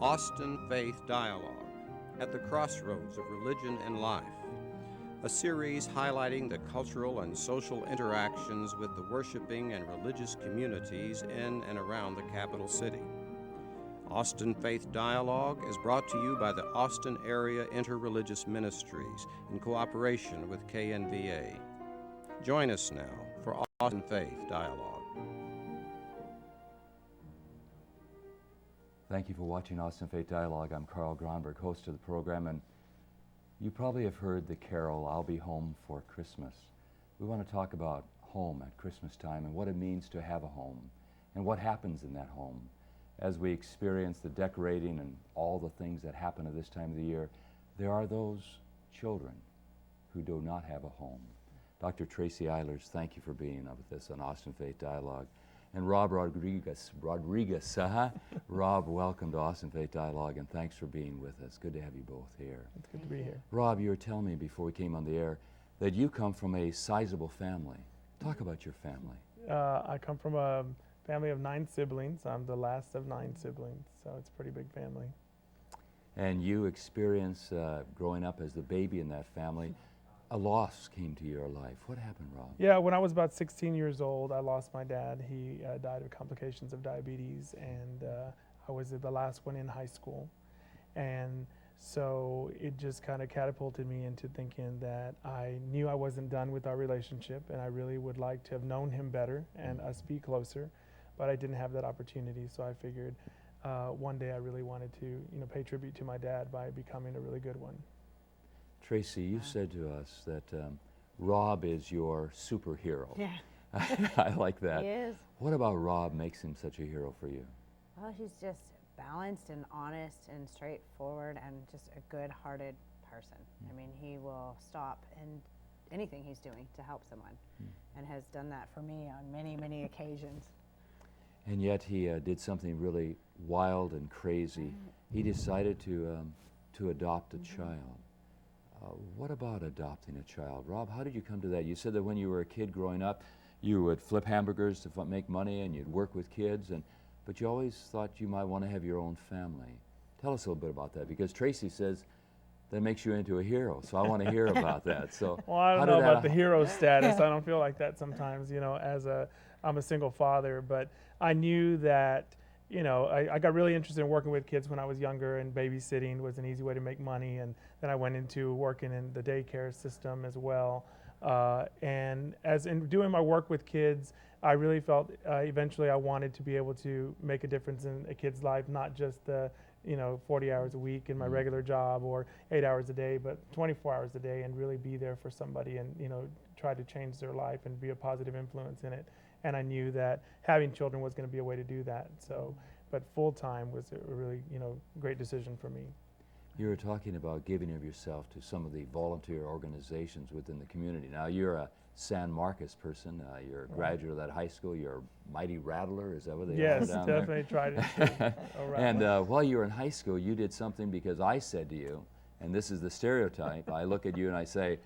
Austin Faith Dialogue at the Crossroads of Religion and Life, a series highlighting the cultural and social interactions with the worshiping and religious communities in and around the capital city. Austin Faith Dialogue is brought to you by the Austin Area Interreligious Ministries in cooperation with KNVA. Join us now for Austin Faith Dialogue. Thank you for watching Austin Faith Dialogue. I'm Carl Gronberg, host of the program, and you probably have heard the carol, I'll Be Home for Christmas. We want to talk about home at Christmas time and what it means to have a home and what happens in that home. As we experience the decorating and all the things that happen at this time of the year, there are those children who do not have a home. Dr. Tracy Eilers, thank you for being with us on Austin Faith Dialogue. And Rob Rodriguez, Rob, welcome to Austin Faith Dialogue, and thanks for being with us. Good to have you both here. It's good to be here. Rob, you were telling me before we came on the air that you come from a sizable family. Talk about your family. I come from a family of 9 siblings. I'm the last of 9 siblings, so it's a pretty big family. And you experienced, growing up as the baby in that family, a loss came to your life. What happened, Rob? Yeah, when I was about 16 years old, I lost my dad. He died of complications of diabetes, and I was the last one in high school. And so it just kind of catapulted me into thinking that I knew I wasn't done with our relationship, and I really would like to have known him better and us be closer, but I didn't have that opportunity. So I figured one day I really wanted to, pay tribute to my dad by becoming a really good one. Tracy, you said to us that Rob is your superhero. Yeah. I like that. He is. What about Rob makes him such a hero for you? Well, he's just balanced and honest and straightforward and just a good-hearted person. I mean, he will stop in anything he's doing to help someone and has done that for me on many, many occasions. And yet he did something really wild and crazy. He decided to adopt a child. What about adopting a child? Rob, how did you come to that? You said that when you were a kid growing up, you would flip hamburgers to make money and you'd work with kids, but you always thought you might want to have your own family. Tell us a little bit about that, because Tracy says that makes you into a hero, so I want to hear about that. So, well, I don't know about the hero status. I don't feel like that sometimes, I'm a single father, but I knew that I got really interested in working with kids when I was younger, and babysitting was an easy way to make money. And then I went into working in the daycare system as well. And as in doing my work with kids, I really felt eventually I wanted to be able to make a difference in a kid's life, not just the 40 hours a week in my regular job or 8 hours a day, but 24 hours a day, and really be there for somebody and try to change their life and be a positive influence in it. And I knew that having children was going to be a way to do that. So, but full-time was a really, great decision for me. You were talking about giving of yourself to some of the volunteer organizations within the community. Now, you're a San Marcos person. You're a graduate of that high school. You're a mighty rattler. Is that what they are down there? Yes, definitely tried it. And while you were in high school, you did something because I said to you, and this is the stereotype, I look at you and I say,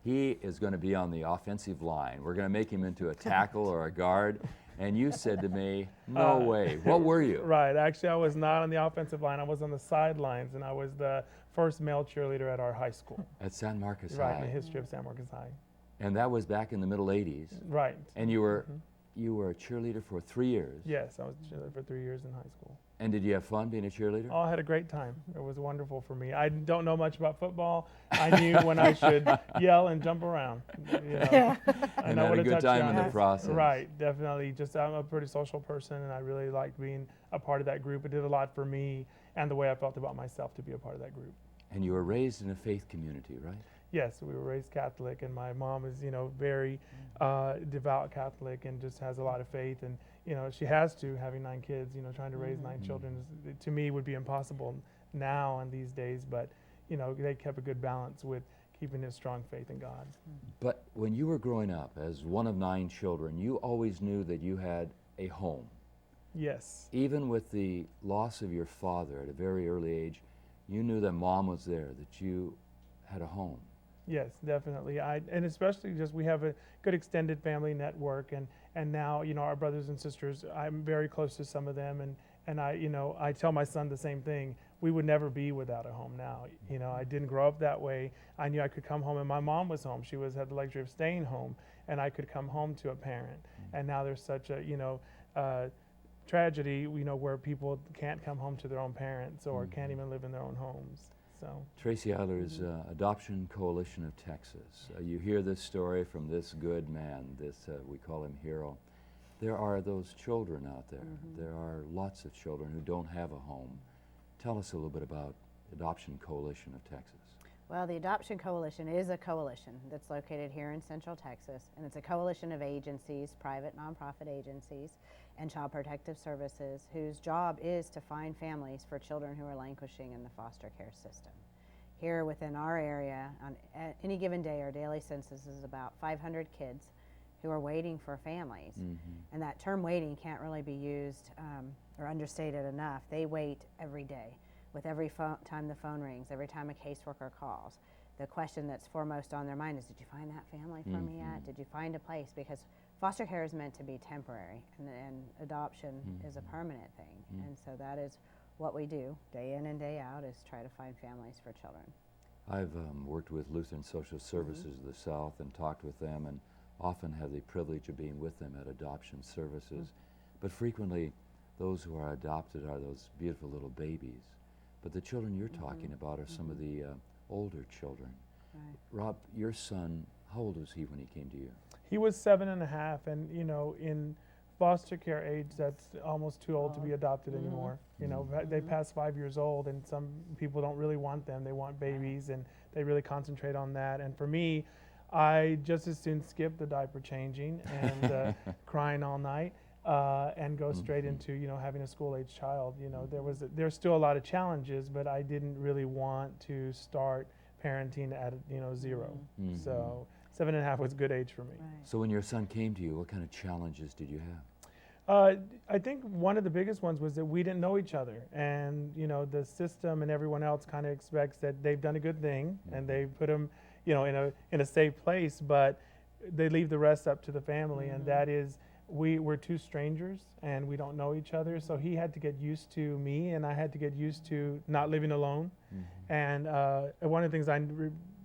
he is going to be on the offensive line. We're going to make him into a tackle or a guard. And you said to me, no way. What were you? Right. Actually, I was not on the offensive line. I was on the sidelines, and I was the first male cheerleader at our high school. At San Marcos High. Right, in the history of San Marcos High. And that was back in the middle 80s. Right. And you were a cheerleader for 3 years. Yes, I was a cheerleader for 3 years in high school. And did you have fun being a cheerleader? Oh, I had a great time. It was wonderful for me. I don't know much about football. I knew when I should yell and jump around. I know had a good time in the process. Right, definitely. Just I'm a pretty social person, and I really liked being a part of that group. It did a lot for me and the way I felt about myself to be a part of that group. And you were raised in a faith community, right? Yes, we were raised Catholic, and my mom is, very devout Catholic and just has a lot of faith. And she has to, having 9 kids, trying to raise 9 children, to me would be impossible now and these days, but, they kept a good balance with keeping a strong faith in God. But when you were growing up as one of 9 children, you always knew that you had a home. Yes. Even with the loss of your father at a very early age, you knew that mom was there, that you had a home. Yes, definitely. And especially just we have a good extended family network, and now our brothers and sisters. I'm very close to some of them, and I I tell my son the same thing. we would never be without a home now. You know, I didn't grow up that way. I knew I could come home and my mom was home. She had the luxury of staying home, and I could come home to a parent. And now there's such a, tragedy, where people can't come home to their own parents or can't even live in their own homes. So Tracy Eilers, Adoption Coalition of Texas. You hear this story from this good man, we call him Hero. There are those children out there. There are lots of children who don't have a home. Tell us a little bit about Adoption Coalition of Texas. Well, the Adoption Coalition is a coalition that's located here in Central Texas, and it's a coalition of agencies, private nonprofit agencies, and Child Protective Services, whose job is to find families for children who are languishing in the foster care system. Here within our area, on any given day, our daily census is about 500 kids who are waiting for families. And that term waiting can't really be used or understated enough. They wait every day. With every time the phone rings, every time a caseworker calls, the question that's foremost on their mind is, did you find that family for me yet? Did you find a place? Because foster care is meant to be temporary, and adoption is a permanent thing. And so that is what we do day in and day out, is try to find families for children. I've worked with Lutheran Social Services of the South and talked with them, and often have the privilege of being with them at adoption services. But frequently, those who are adopted are those beautiful little babies. But the children you're talking about are some of the older children. Right. Rob, your son, how old was he when he came to you? he was 7.5, and in foster care age, that's almost too old to be adopted anymore. They pass 5 years old, and some people don't really want them. They want babies, and they really concentrate on that. And for me, I just as soon skip the diaper changing and crying all night and go straight into having a school-age child. There's still a lot of challenges, but I didn't really want to start parenting at 0. So 7.5 was a good age for me. Right. So when your son came to you, what kind of challenges did you have? I think one of the biggest ones was that we didn't know each other, and the system and everyone else kind of expects that they've done a good thing and they put them in a safe place, but they leave the rest up to the family. And that is, we're two strangers and we don't know each other, so he had to get used to me and I had to get used to not living alone. And one of the things I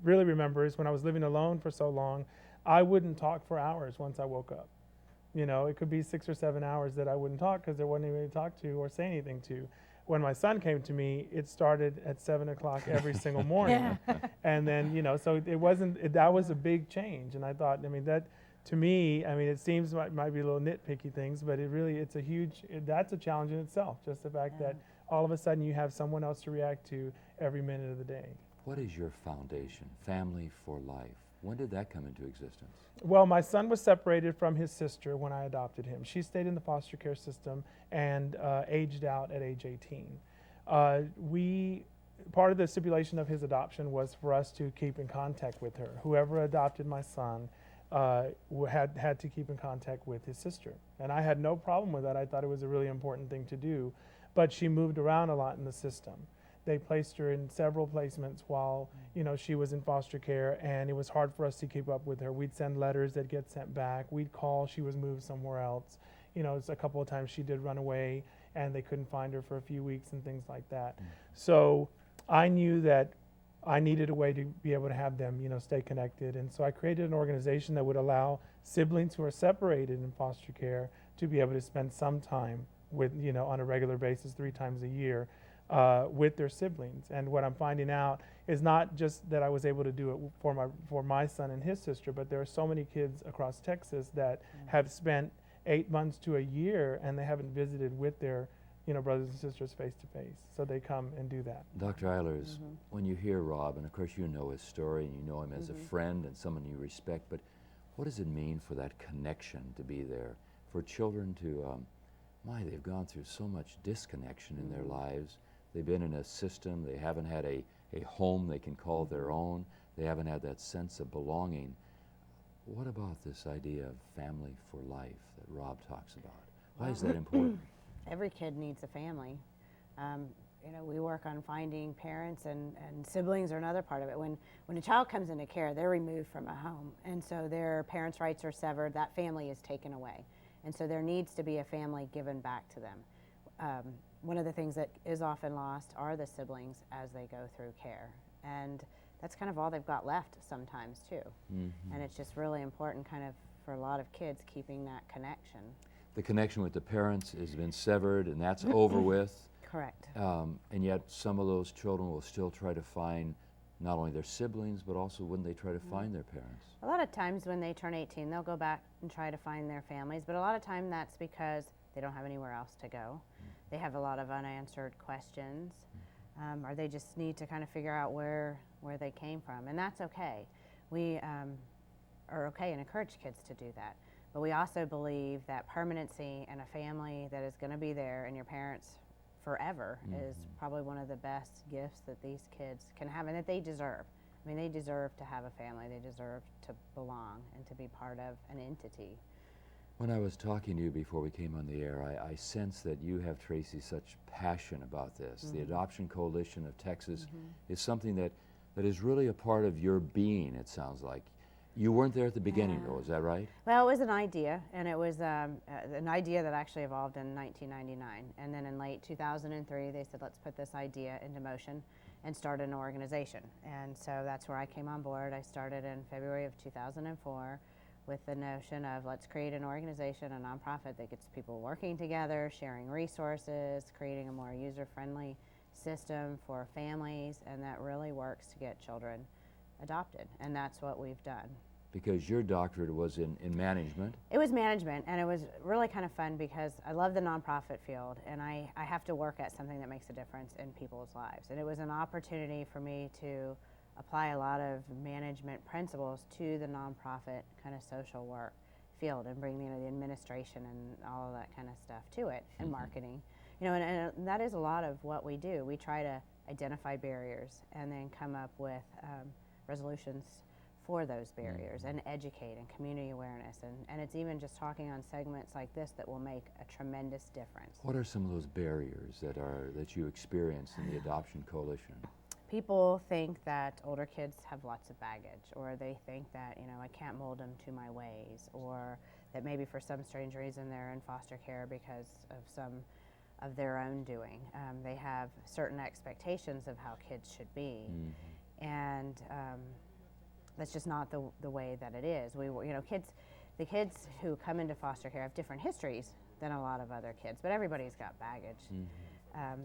really remember is when I was living alone for so long, I wouldn't talk for hours once I woke up. It could be 6 or 7 hours that I wouldn't talk because there wasn't anybody to talk to or say anything to. When my son came to me, it started at 7 o'clock every single morning. And then, so it wasn't, that was a big change. And I thought, that to me, it seems might be a little nitpicky things, but it's a huge, that's a challenge in itself. Just the fact that all of a sudden you have someone else to react to every minute of the day. What is your foundation, Family for Life? When did that come into existence? Well, my son was separated from his sister when I adopted him. She stayed in the foster care system and aged out at age 18. Part of the stipulation of his adoption was for us to keep in contact with her. Whoever adopted my son had to keep in contact with his sister. And I had no problem with that. I thought it was a really important thing to do. But she moved around a lot in the system. They placed her in several placements while she was in foster care, and it was hard for us to keep up with her. We'd send letters that get sent back. We'd call. She was moved somewhere else. It's a couple of times she did run away, and they couldn't find her for a few weeks and things like that. So I knew that I needed a way to be able to have them, stay connected. And so I created an organization that would allow siblings who are separated in foster care to be able to spend some time with, on a regular basis, 3 times a year, with their siblings. And what I'm finding out is not just that I was able to do it for my son and his sister, but there are so many kids across Texas that have spent 8 months to a year and they haven't visited with their brothers and sisters face to face. So they come and do that. Dr. Eilers, when you hear Rob, and of course you know his story and you know him as a friend and someone you respect, but what does it mean for that connection to be there? For children to, they've gone through so much disconnection in their lives. They've been in a system, they haven't had a home they can call their own, they haven't had that sense of belonging. What about this idea of family for life that Rob talks about? Why is that important? Every kid needs a family. We work on finding parents, and siblings are another part of it. When a child comes into care, they're removed from a home, and so their parents' rights are severed, that family is taken away. And so there needs to be a family given back to them. one of the things that is often lost are the siblings as they go through care. And that's kind of all they've got left sometimes too. And it's just really important kind of for a lot of kids keeping that connection. The connection with the parents has been severed, and that's over with. Correct. And yet some of those children will still try to find not only their siblings, but also when they try to find their parents. A lot of times when they turn 18, they'll go back and try to find their families, but a lot of time that's because they don't have anywhere else to go. They have a lot of unanswered questions, or they just need to kind of figure out where they came from, and that's okay. We are okay and encourage kids to do that. But we also believe that permanency and a family that is going to be there and your parents forever is probably one of the best gifts that these kids can have and that they deserve. I mean, they deserve to have a family. They deserve to belong and to be part of an entity. When I was talking to you before we came on the air, I sense that you have, Tracy, such passion about this. The Adoption Coalition of Texas is something that is really a part of your being, it sounds like. You weren't there at the beginning, though, is that right? Well, it was an idea, and it was an idea that actually evolved in 1999. And then in late 2003, they said, let's put this idea into motion and start an organization. And so that's where I came on board. I started in February of 2004 with the notion of let's create an organization, a nonprofit that gets people working together, sharing resources, creating a more user-friendly system for families, and that really works to get children adopted, and that's what we've done. Because your doctorate was in management. It was management, and it was really kind of fun because I love the nonprofit field, and I have to work at something that makes a difference in people's lives. And it was an opportunity for me to apply a lot of management principles to the nonprofit kind of social work field and bring the administration and all of that kind of stuff to it, and marketing. And that is a lot of what we do. We try to identify barriers and then come up with resolutions for those barriers and educate and community awareness, and it's even just talking on segments like this that will make a tremendous difference. What are some of those barriers that you experience in the Adoption Coalition? People think that older kids have lots of baggage, or they think that I can't mold them to my ways, or that maybe for some strange reason they're in foster care because of some of their own doing. They have certain expectations of how kids should be. And that's just not the way that it is. The kids who come into foster care have different histories than a lot of other kids, but everybody's got baggage.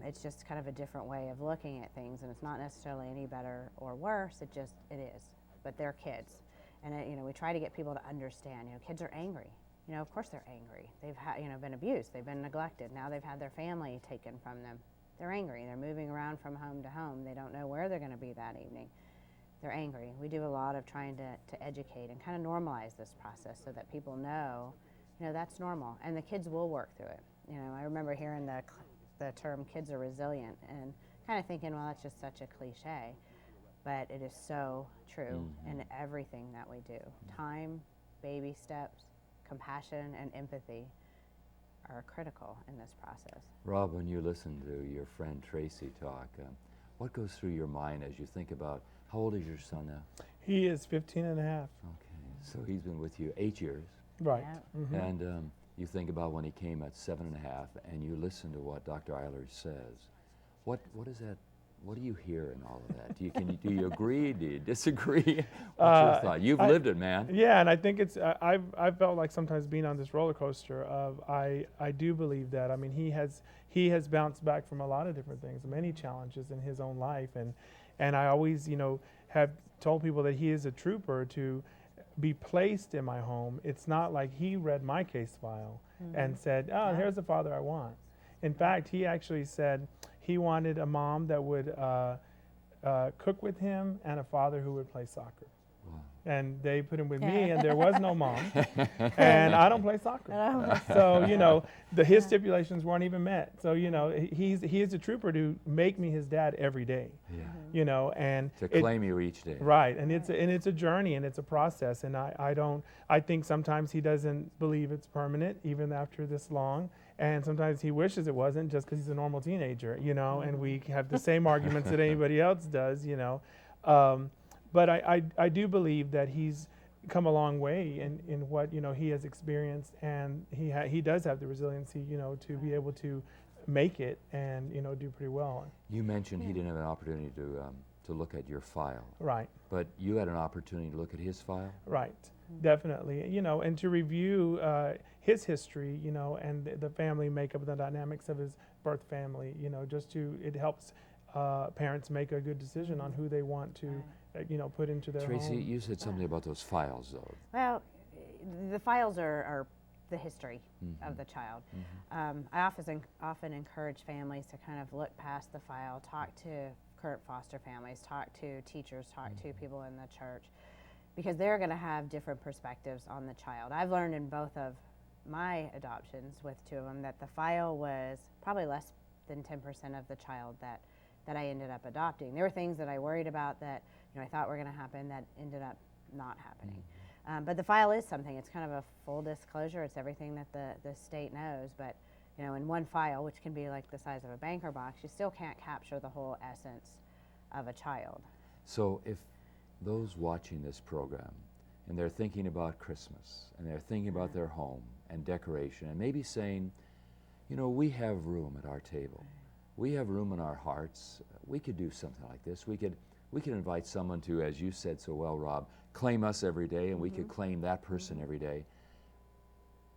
It's just kind of a different way of looking at things, and it's not necessarily any better or worse. It is. But they're kids, and we try to get people to understand. Kids are angry. Of course they're angry. They've been abused. They've been neglected. Now they've had their family taken from them. They're angry. They're moving around from home to home. They don't know where they're going to be that evening. They're angry. We do a lot of trying to educate and kind of normalize this process so that people know, that's normal, and the kids will work through it. I remember hearing the term "kids are resilient" and kind of thinking, well, that's just such a cliche, but it is so true in everything that we do. Time, baby steps, compassion, and empathy are critical in this process. Rob, when you listen to your friend Tracy talk, what goes through your mind as you think about, how old is your son now? He is 15 and a half. Okay, so he's been with you 8 years. Right. Yeah. And you think about when he came at 7.5, and you listen to what Dr. Eilers says. What is that? What do you hear in all of that? Do you agree? Do you disagree? What's your thought? You've lived it, man. Yeah, and I think it's I've felt like sometimes being on this roller coaster of I do believe that. I mean, he has bounced back from a lot of different things, many challenges in his own life, and I always have told people that he is a trooper to be placed in my home. It's not like he read my case file and said, "Oh, here's the father I want." In fact, he actually said he wanted a mom that would cook with him and a father who would play soccer. Wow. And they put him with me, and there was no mom, and I don't play soccer. So his stipulations weren't even met. So he is a trooper to make me his dad every day. Yeah. And To claim you each day. right, and it's a journey and it's a process, and I think sometimes he doesn't believe it's permanent even after this long, and sometimes he wishes it wasn't just because he's a normal teenager, and we have the same arguments that anybody else does, but I do believe that he's come a long way in what he has experienced, and he does have the resiliency to be able to make it and, you know, do pretty well. You mentioned he didn't have an opportunity to look at your file, Right. but you had an opportunity to look at his file? Right, definitely. You know, and to review his history, you know, and the family makeup, the dynamics of his birth family, you know, it helps parents make a good decision on who they want to, you know, put into their Tracy, home. you said something about those files, though. Well, the files are the history of the child. I often encourage families to kind of look past the file, talk to current foster families, talk to teachers, talk to people in the church, because they're going to have different perspectives on the child. I've learned in both of my adoptions with two of them that the file was probably less than 10% of the child that I ended up adopting. There were things that I worried about that, you know, I thought were going to happen that ended up not happening. But the file is something. It's kind of a full disclosure. It's everything that the state knows. But, you know, in one file, which can be like the size of a banker box, you still can't capture the whole essence of a child. So if those watching this program and they're thinking about Christmas and they're thinking about their home and decoration and maybe saying, you know, we have room at our table. We have room in our hearts. We could do something like this. We could invite someone to, as you said so well, Rob, claim us every day, and we could claim that person every day.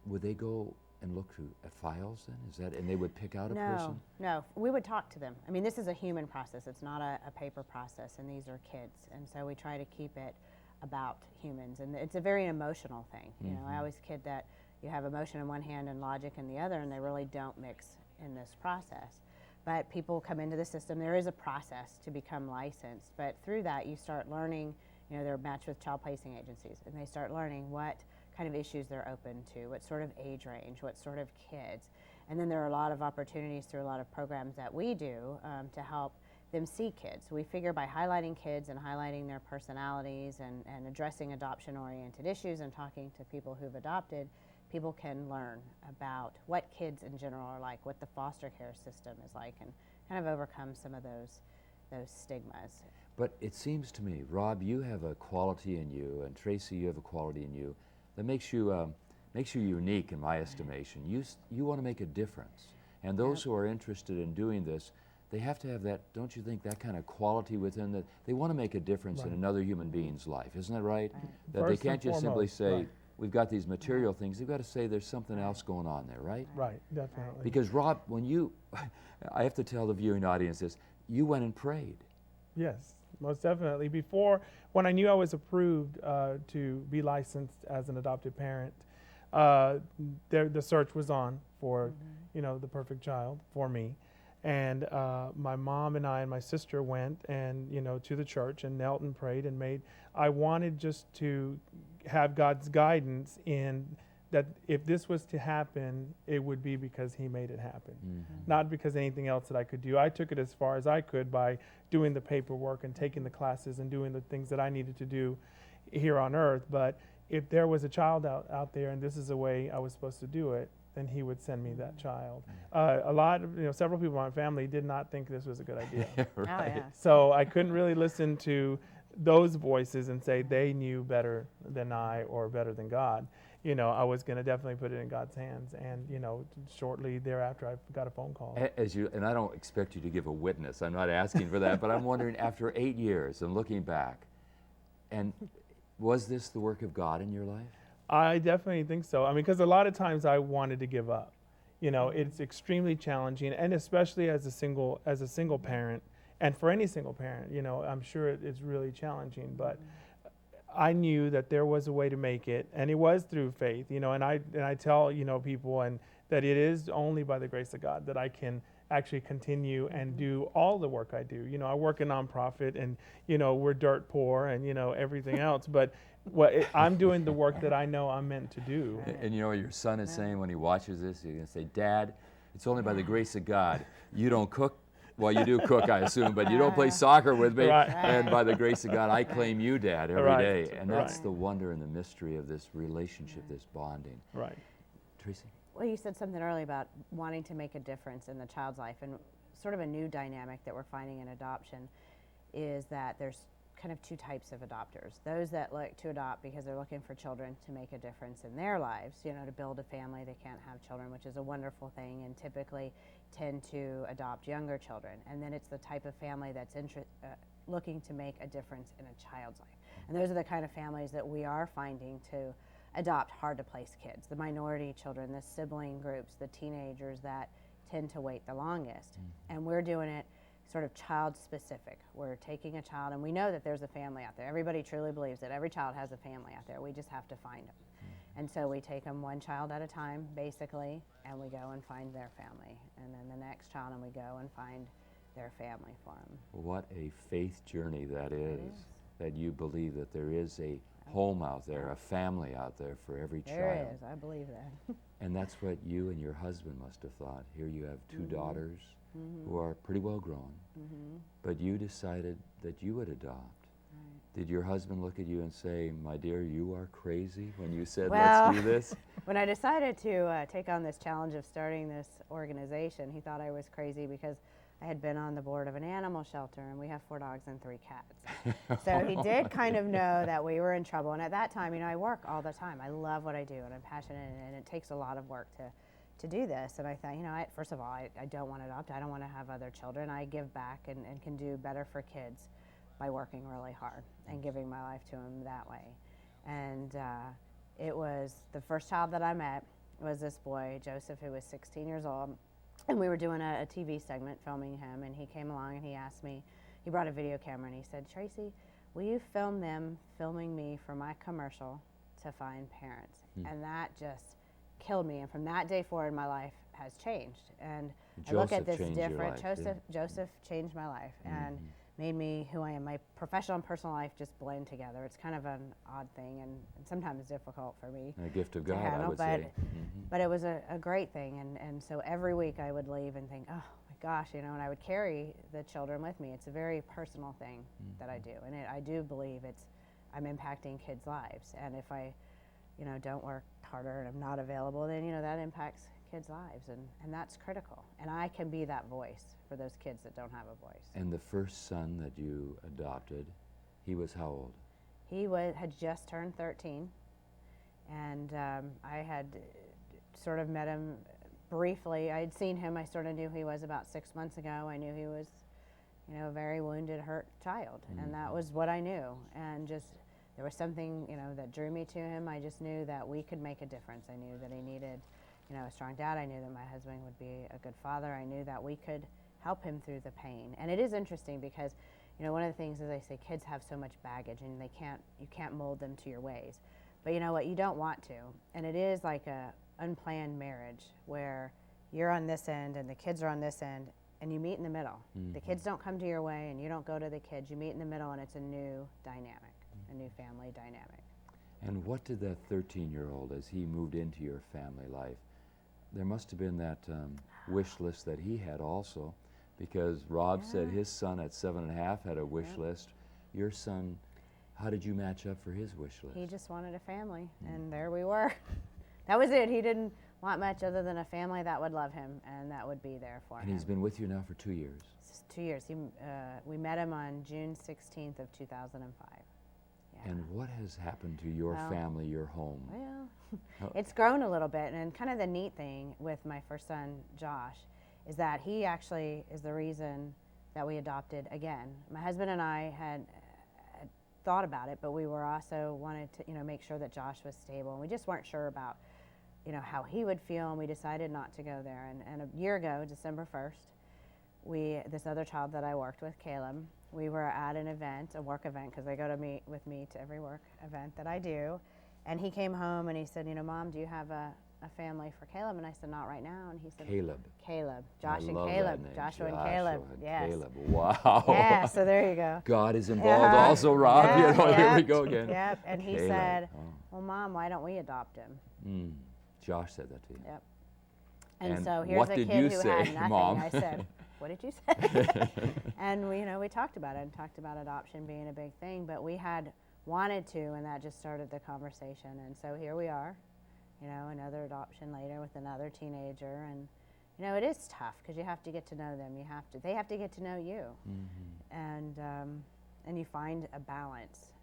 Would they go and look at files then? Is that, and they would pick out a person? No, we would talk to them. I mean, this is a human process. It's not a paper process, and these are kids. And so we try to keep it about humans. And it's a very emotional thing. You know, I always kid that you have emotion in one hand and logic in the other, and they really don't mix in this process. But people come into the system. There is a process to become licensed, but through that you start learning, you know, they're matched with child placing agencies, and they start learning what kind of issues they're open to, what sort of age range, what sort of kids. And then there are a lot of opportunities through a lot of programs that we do to help them see kids. We figure by highlighting kids and highlighting their personalities and addressing adoption-oriented issues and talking to people who've adopted, people can learn about what kids in general are like, what the foster care system is like, and kind of overcome some of those stigmas. But it seems to me, Rob, you have a quality in you, and Tracy, you have a quality in you that makes you unique in my estimation. You want to make a difference, and those who are interested in doing this, they have to have that, don't you think, that kind of quality within that they want to make a difference in another human being's life, isn't that right? That First they can't and just simply foremost, say, right. we've got these material things. They've got to say there's something else going on there, right? Right, definitely. Because Rob, when you, I have to tell the viewing audience this, you went and prayed. Yes, most definitely. Before, when I knew I was approved to be licensed as an adopted parent, the search was on for, you know, the perfect child for me. And my mom and I and my sister went and, you know, to the church and knelt and prayed and I wanted just to have God's guidance in that if this was to happen, it would be because he made it happen, not because anything else that I could do. I took it as far as I could by doing the paperwork and taking the classes and doing the things that I needed to do here on earth. But if there was a child out there and this is the way I was supposed to do it, then he would send me that child. Several people in my family did not think this was a good idea. Right. Oh, yeah. So I couldn't really listen to those voices and say they knew better than I or better than God. You know, I was going to definitely put it in God's hands. And, you know, shortly thereafter, I got a phone call. And I don't expect you to give a witness. I'm not asking for that, but I'm wondering, after 8 years and looking back, and was this the work of God in your life? I definitely think so. I mean, because a lot of times I wanted to give up. You know, it's extremely challenging, and especially as a single parent, and for any single parent, you know, I'm sure it's really challenging. But I knew that there was a way to make it, and it was through faith. You know, and I tell, you know, people and that it is only by the grace of God that I can actually continue and do all the work I do. You know, I work a nonprofit, and you know, we're dirt poor, and you know, everything else, but. I'm doing the work that I know I'm meant to do. And you know what your son is saying when he watches this? He's going to say, Dad, it's only by the grace of God. You don't cook. Well, you do cook, I assume, but you don't play soccer with me. Right. And by the grace of God, I claim you, Dad, every day. Right. And that's the wonder and the mystery of this relationship, this bonding. Right. Tracy? Well, you said something earlier about wanting to make a difference in the child's life, and sort of a new dynamic that we're finding in adoption is that there's kind of two types of adopters. Those that look to adopt because they're looking for children to make a difference in their lives, you know, to build a family. They can't have children, which is a wonderful thing, and typically tend to adopt younger children, and then it's the type of family that's looking to make a difference in a child's life. And those are the kind of families that we are finding to adopt hard-to-place kids, the minority children, the sibling groups, the teenagers that tend to wait the longest. And we're doing it sort of child-specific. We're taking a child, and we know that there's a family out there. Everybody truly believes that every child has a family out there. We just have to find them. And so we take them one child at a time, basically, and we go and find their family. And then the next child, and we go and find their family for them. What a faith journey that is, that you believe that there is a home out there, a family out there for every child. There is, I believe that. And that's what you and your husband must have thought. Here you have two daughters who are pretty well grown, but you decided that you would adopt. Did your husband look at you and say, my dear, you are crazy, when you said, let's do this? When I decided to take on this challenge of starting this organization, he thought I was crazy because I had been on the board of an animal shelter, and we have 4 dogs and 3 cats. So he did kind of know that we were in trouble. And at that time, you know, I work all the time. I love what I do, and I'm passionate, and it takes a lot of work to do this. And I thought, you know, first of all, I don't want to adopt. I don't want to have other children. I give back and can do better for kids by working really hard and giving my life to them that way. And it was the first child that I met was this boy, Joseph, who was 16 years old. And we were doing a TV segment, filming him, and he came along and he asked me, he brought a video camera and he said, Tracy, will you film them filming me for my commercial to find parents? And that just killed me. And from that day forward, my life has changed. And I look at this different. Joseph changed my life and made me who I am. My professional and personal life just blend together. It's kind of an odd thing and sometimes difficult for me. A gift of to God, handle, I would say. But it was a great thing. And so every week I would leave and think, oh my gosh, you know, and I would carry the children with me. It's a very personal thing that I do. And I do believe I'm impacting kids' lives. And if I, you know, don't work harder and I'm not available, then, you know, that impacts kids' lives. And that's critical. And I can be that voice for those kids that don't have a voice. And the first son that you adopted, he was how old? He had just turned 13, and I had sort of met him briefly. I had seen him. I sort of knew he was about 6 months ago. I knew he was, you know, a very wounded, hurt child, and that was what I knew. And just there was something, you know, that drew me to him. I just knew that we could make a difference. I knew that he needed, you know, a strong dad. I knew that my husband would be a good father. I knew that we could help him through the pain. And it is interesting because, you know, one of the things is I say kids have so much baggage and you can't mold them to your ways. But you know what, you don't want to. And it is like a unplanned marriage where you're on this end and the kids are on this end and you meet in the middle. The kids don't come to your way and you don't go to the kids. You meet in the middle and it's a new dynamic, a new family dynamic. And what did that 13-year-old, as he moved into your family life, there must have been that wish list that he had also, because Rob said his son at 7.5 had a wish list. Your son, how did you match up for his wish list? He just wanted a family, and there we were. That was it. He didn't want much other than a family that would love him and that would be there for him. And he's been with you now for 2 years. 2 years. We met him on June 16th of 2005. Yeah. And what has happened to your family, your home? Well, it's grown a little bit, and kind of the neat thing with my first son, Josh, is that he actually is the reason that we adopted again. My husband and I had thought about it, but we were also wanted to, you know, make sure that Josh was stable, and we just weren't sure about, you know, how he would feel, and we decided not to go there. And a year ago, December 1st, this other child that I worked with, Caleb, we were at an event, a work event, because they go to meet with me to every work event that I do. And he came home and he said, you know, Mom, do you have a family for Caleb? And I said, not right now. And he said, Caleb. Josh and Caleb. Joshua and Caleb. Yes. Caleb. Wow. Yeah, so there you go. God is involved also, Rob. Yeah, you know, here we go again. Yep. And he Caleb. said, well, Mom, why don't we adopt him? Josh said that to you. Yep. And so what here's a did kid you who say, had nothing. Mom? I said, what did you say? And we, you know, we talked about it and talked about adoption being a big thing, but we had wanted to, and that just started the conversation. And so here we are, you know, another adoption later with another teenager. And, you know, it is tough because you have to get to know them. They have to get to know you. And you find a balance.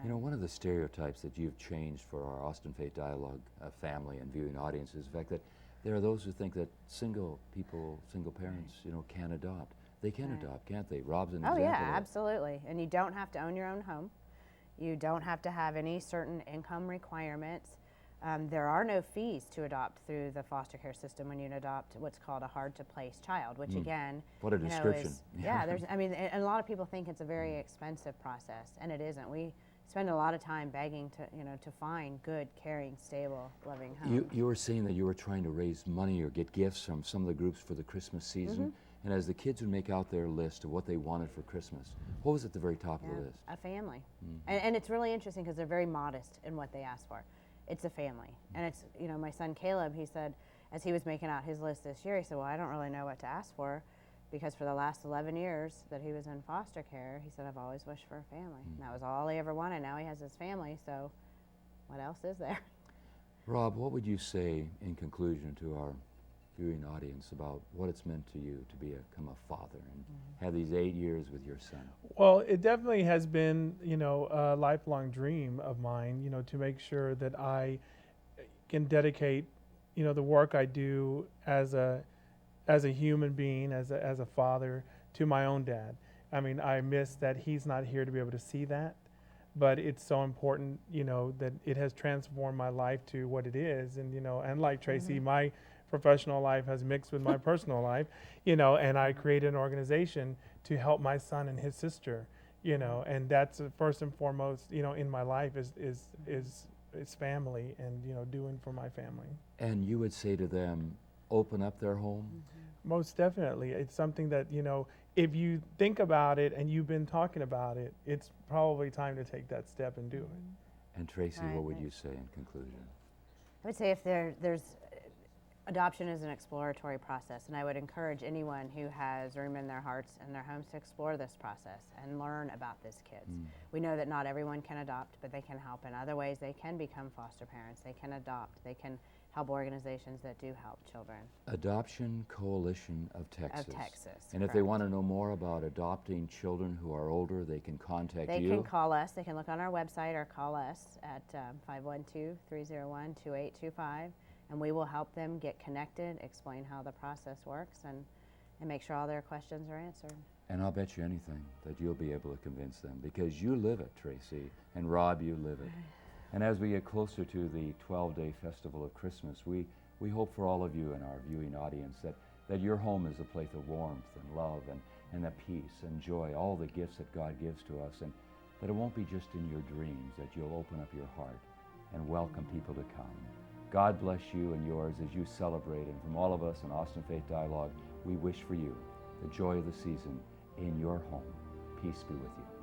You know, one of the stereotypes that you've changed for our Austin Faith Dialogue family and viewing audience is the fact that There are those who think that single people, single parents, can adopt. They can Right. adopt, can't they? Rob's an Oh example yeah, of that. absolutely. And you don't have to own your own home. You don't have to have any certain income requirements. There are no fees to adopt through the foster care system when you adopt what's called a hard-to-place child, which again, What a description. there's, I mean, and a lot of people think it's a very expensive process, and it isn't. We spend a lot of time begging to find good, caring, stable, loving homes. You were saying that you were trying to raise money or get gifts from some of the groups for the Christmas season. And as the kids would make out their list of what they wanted for Christmas, what was at the very top of the list? A family. And it's really interesting because they're very modest in what they ask for. It's a family. And it's, my son Caleb, he said, as he was making out his list this year, he said, well, I don't really know what to ask for because for the last 11 years that he was in foster care, he said, I've always wished for a family. And that was all he ever wanted. Now he has his family, so what else is there? Rob, what would you say in conclusion to our viewing audience about what it's meant to you to become a father and have these 8 years with your son? Well, it definitely has been, a lifelong dream of mine, to make sure that I can dedicate, the work I do as a human being, as a father, to my own dad. I mean, I miss that he's not here to be able to see that, but it's so important, that it has transformed my life to what it is. And, and like Tracy, my professional life has mixed with my personal life, and I created an organization to help my son and his sister, and that's first and foremost, in my life is family and, doing for my family. And you would say to them, open up their home? Most definitely. It's something that, if you think about it and you've been talking about it, it's probably time to take that step and do it. And Tracy, Right, what would right. you say in conclusion? I would say if there's adoption is an exploratory process, and I would encourage anyone who has room in their hearts and their homes to explore this process and learn about these kids. We know that not everyone can adopt, but they can help in other ways. They can become foster parents. They can adopt. They can help organizations that do help children. Adoption Coalition of Texas. Of Texas, And if they want to know more about adopting children who are older, they can contact They you. can call us. They can look on our website or call us at 512-301-2825, and we will help them get connected, explain how the process works, and make sure all their questions are answered. And I'll bet you anything that you'll be able to convince them because you live it, Tracy, and Rob, you live it. And as we get closer to the 12-day festival of Christmas, we hope for all of you in our viewing audience that your home is a place of warmth and love and that peace and joy, all the gifts that God gives to us, and that it won't be just in your dreams, that you'll open up your heart and welcome people to come. God bless you and yours as you celebrate, and from all of us in Austin Faith Dialogue, we wish for you the joy of the season in your home. Peace be with you.